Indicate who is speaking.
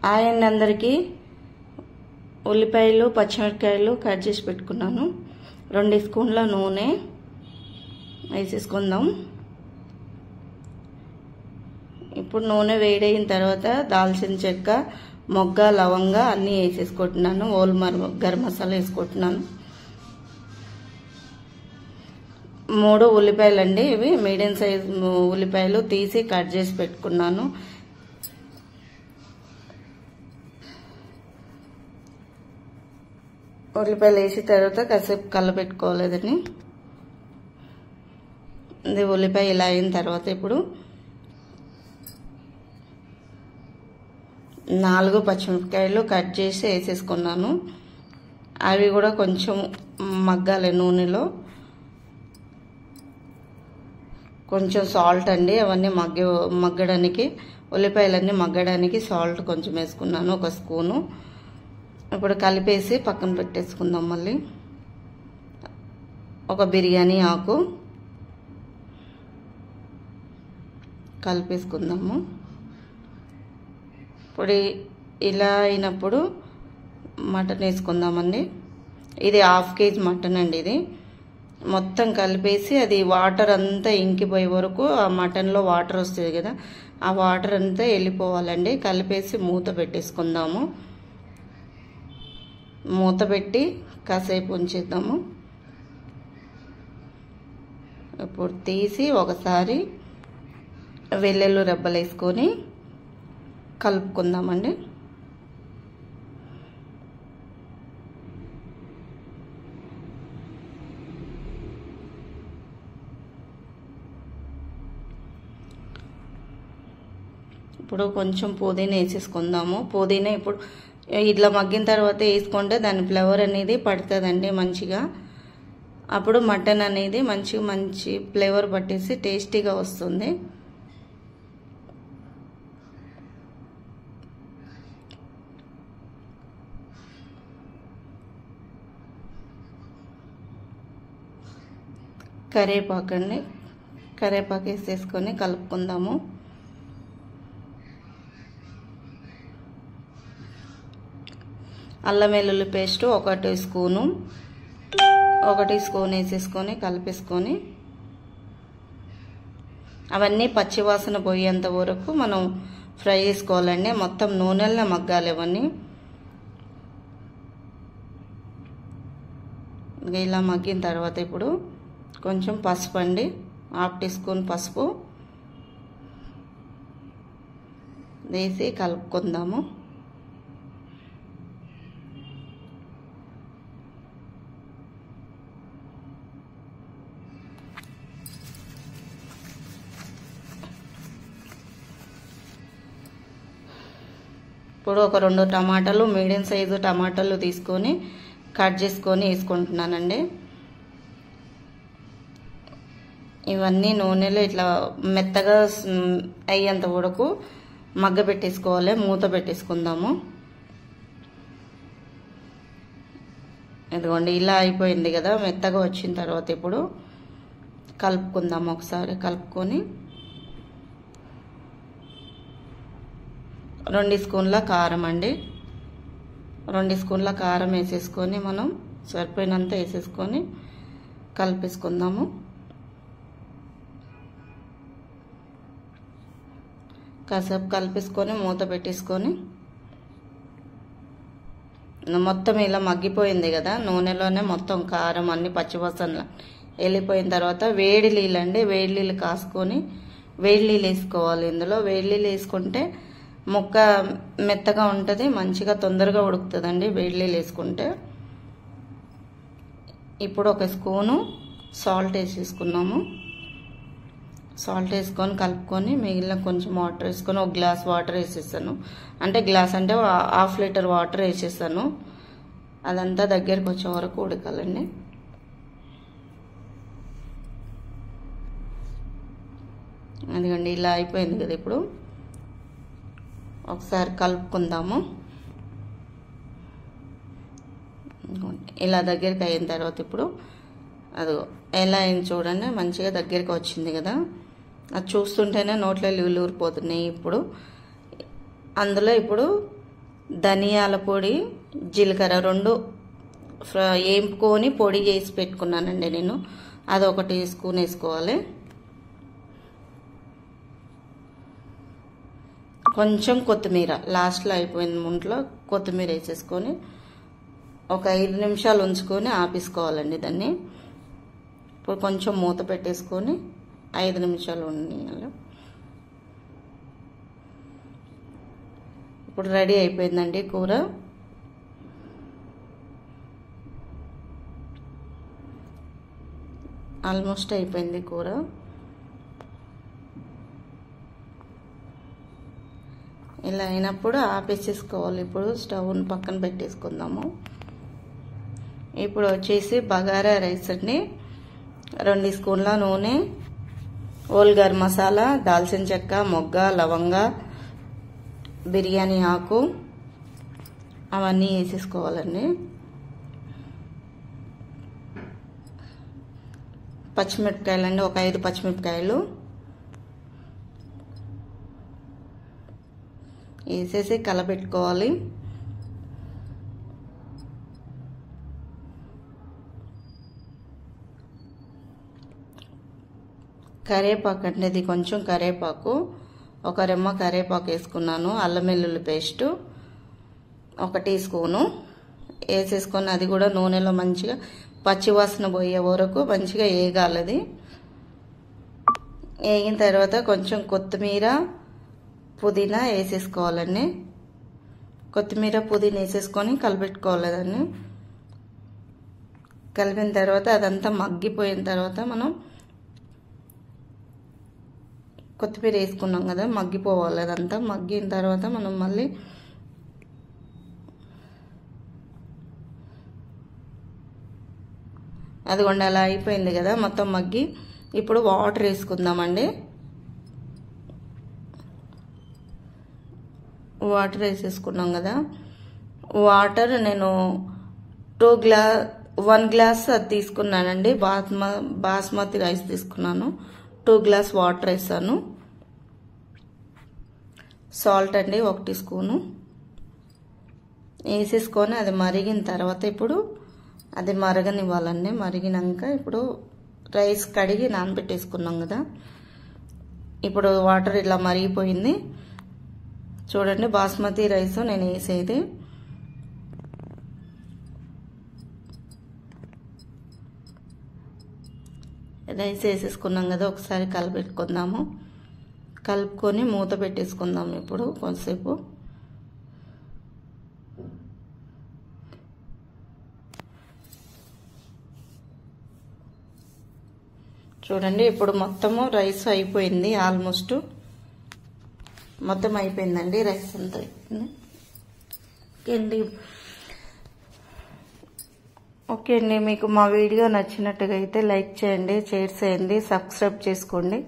Speaker 1: Hi అండి అందరికీ. ఉల్లిపాయలు పచ్చిమిరపకాయలు కట్ చేసి పెట్టుకున్నాను. 2 స్పూన్ల నూనె వేసేసుకుందాం. ఇప్పుడు నూనె వేడైన తర్వాత దాల్చిన చెక్క, మొగ్గ, లవంగ అన్నీ వేసేసుకుంటున్నాను. ఓల్ గరం మసాలా వేసుకుంటున్నాను. 3 ఉల్లిపాయలు అండి, ఇవి మీడియం సైజ్ ఉల్లిపాయలు తీసి కట్ చేసి పెట్టుకున్నాను. ఉల్లిపాయలు వేసిన తర్వాత కాసేపు కలపెట్టుకోలేదని. ఇది ఉల్లిపాయ ఇలా అయిన తర్వాత ఇప్పుడు 4 పచ్చిమిరపకాయలు కట్ చేసి వేసేసుకున్నాను. అవి కూడా కొంచెం మగ్గాలి నూనెలో. కొంచెం సాల్ట్ అండి, అవన్నీ మగ్గడానికి, ఉల్లిపాయలన్నీ మగ్గడానికి సాల్ట్ కొంచెం వేసుకున్నాను, 1 స్పూను. ఇప్పుడు కలిపేసి పక్కన పెట్టేసుకుందాం. మళ్ళీ ఒక బిర్యానీ ఆకు కలిపేసుకుందాము. ఇప్పుడు ఇలా అయినప్పుడు మటన్ వేసుకుందామండి. ఇది 1/2 కేజీ మటన్ అండి. ఇది మొత్తం కలిపేసి అది వాటర్ అంతా ఇంకిపోయే వరకు, ఆ మటన్లో వాటర్ వస్తుంది కదా, ఆ వాటర్ అంతా వెళ్ళిపోవాలండి. కలిపేసి మూత పెట్టేసుకుందాము. మూత పెట్టి కాసేపు ఉంచేద్దాము. ఇప్పుడు తీసి ఒకసారి వెల్లుల్లి రెబ్బలు వేసుకొని కలుపుకుందామండి. ఇప్పుడు కొంచెం పుదీనా వేసేసుకుందాము. పుదీనా ఇప్పుడు ఇట్లా మగ్గిన తర్వాత వేసుకుంటే దాని ఫ్లేవర్ అనేది పడుతుందండి మంచిగా. అప్పుడు మటన్ అనేది మంచి ఫ్లేవర్ పట్టేసి టేస్టీగా వస్తుంది. కరివేపాకు అండి, కరివేపాకు వేసేసుకొని కలుపుకుందాము. అల్లం వెల్లుల్లి paste 1 teaspoon, 1 teaspoon వేసేసుకొని కలిపేసుకొని అవన్నీ పచ్చివాసన పోయేంత వరకు మనం ఫ్రై చేసుకోవాలండి. మొత్తం నూనెల్లో మగ్గాలి అవన్నీ. ఇలా మగ్గిన తర్వాత ఇప్పుడు కొంచెం పసుపు అండి, 1/2 టీ స్పూన్ పసుపు వేసి కలుపుకుందాము. ఇప్పుడు ఒక 2 టమాటాలు, మీడియం సైజు టమాటాలు తీసుకొని కట్ చేసుకొని వేసుకుంటున్నానండి. ఇవన్నీ నూనెలో ఇట్లా మెత్తగా అయ్యేంత వరకు మగ్గ పెట్టేసుకోవాలి. మూత పెట్టేసుకుందాము. ఇదిగోండి ఇలా అయిపోయింది కదా, మెత్తగా వచ్చిన తర్వాత ఇప్పుడు కలుపుకుందాము. ఒకసారి కలుపుకొని 2 స్పూన్ల కారం అండి, 2 స్పూన్ల కారం వేసేసుకొని మనం సరిపోయినంత వేసేసుకొని కలిపేసుకుందాము. కాసేపు కలిపేసుకొని మూత పెట్టేసుకొని మొత్తం ఇలా మగ్గిపోయింది కదా నూనెలోనే, మొత్తం కారం అన్ని పచ్చివాసన వెళ్ళిపోయిన తర్వాత వేడి నీళ్ళు అండి, వేడి నీళ్ళు కాసుకొని వేడి నీళ్ళు వేసుకోవాలి. ఇందులో వేడి నీళ్ళు వేసుకుంటే ముక్క మెత్తగా ఉంటుంది, మంచిగా తొందరగా ఉడుకుతుందండి వేడి నీళ్ళు వేసుకుంటే. ఇప్పుడు 1 స్పూను సాల్ట్ వేసేసుకున్నాము. సాల్ట్ వేసుకొని కలుపుకొని మిగిలిన కొంచెం వాటర్ వేసుకొని 1 గ్లాస్ వాటర్ వేసేసాను. అంటే గ్లాస్ అంటే 1/2 లీటర్ వాటర్ వేసేసాను. అదంతా దగ్గరికి వచ్చే వరకు ఉడకాలండి. అదిగండి ఇలా అయిపోయింది కదా. ఇప్పుడు ఒకసారి కలుపుకుందాము. ఇలా దగ్గరికి అయిన తర్వాత ఇప్పుడు అదిగో ఎలా అయింది చూడండి, మంచిగా దగ్గరికి వచ్చింది కదా. అది చూస్తుంటేనే నోట్లో నీళ్ళు ఊరిపోతున్నాయి. ఇప్పుడు అందులో ఇప్పుడు ధనియాల పొడి, జీలకర్ర 2 వేపుకొని పొడి చేసి పెట్టుకున్నానండి నేను. అది 1 టీ స్పూన్ వేసుకోవాలి. కొంచెం కొత్తిమీర లాస్ట్లో అయిపోయింది ముంట్లో కొత్తిమీర వేసేసుకొని ఒక 5 నిమిషాలు ఉంచుకొని ఆపేసుకోవాలండి దాన్ని. ఇప్పుడు కొంచెం మూత పెట్టేసుకొని 5 నిమిషాలు ఉండాలి. ఇప్పుడు రెడీ అయిపోయిందండి కూర. ఆల్మోస్ట్ అయిపోయింది కూర. ఇలా అయినప్పుడు ఆపేసేసుకోవాలి. ఇప్పుడు స్టవ్ని పక్కన పెట్టేసుకుందాము. ఇప్పుడు వచ్చేసి బగారా రైస్ అండి. 2 స్పూన్ల నూనె, హోల్ గరం మసాలా, దాల్చిన చెక్క, మొగ్గ, లవంగ, బిర్యానీ ఆకు అవన్నీ వేసేసుకోవాలండి. పచ్చిమిరపకాయలు అండి, ఒక 5 పచ్చిమిరపకాయలు వేసేసి కలపెట్టుకోవాలి. కరివేపాకు అండి, ఇది కొంచెం కరివేపాకు, ఒక రెమ్మ కరివేపాకు వేసుకున్నాను. అల్లం వెల్లుల్లి పేస్టు 1 టీ స్పూను వేసేసుకొని అది కూడా నూనెలో మంచిగా పచ్చివాసన పోయే వరకు మంచిగా వేగాలది. వేగిన తర్వాత కొంచెం కొత్తిమీర, పుదీనా వేసేసుకోవాలండి. కొత్తిమీర, పుదీనా వేసేసుకొని కలిపెట్టుకోవాలి దాన్ని. కలిపిన తర్వాత అదంతా మగ్గిపోయిన తర్వాత మనం కొత్తిమీర వేసుకున్నాం కదా, మగ్గిపోవాలి అదంతా. మగ్గిన తర్వాత మనం మళ్ళీ అదిగోండి అలా అయిపోయింది కదా మొత్తం మగ్గి. ఇప్పుడు వాటర్ వేసుకుందామండి. వాటర్ వేసేసుకున్నాం కదా. వాటర్ నేను 1 గ్లాస్ అది తీసుకున్నానండి. బాస్మతి రైస్ తీసుకున్నాను. 2 గ్లాస్ వాటర్ వేసాను. సాల్ట్ అండి 1 టీ స్పూను వేసేసుకొని అది మరిగిన తర్వాత ఇప్పుడు అది మరగనివ్వాలండి. మరిగినాక ఇప్పుడు రైస్ కడిగి నానబెట్టేసుకున్నాం కదా. ఇప్పుడు వాటర్ ఇలా మరిగిపోయింది చూడండి. బాస్మతి రైస్ నేను వేసేది. రైస్ వేసేసుకున్నాం కదా, ఒకసారి కలిపెట్టుకుందాము. కలుపుకొని మూత పెట్టేసుకుందాము ఇప్పుడు కొంతసేపు. చూడండి ఇప్పుడు మొత్తము రైస్ అయిపోయింది. ఆల్మోస్ట్ మొత్తం అయిపోయిందండి రైస్ అంతా అయిపోయింది. ఓకే అండి, మీకు మా వీడియో నచ్చినట్టుగా అయితే లైక్ చేయండి, షేర్ చేయండి, సబ్స్క్రైబ్ చేసుకోండి.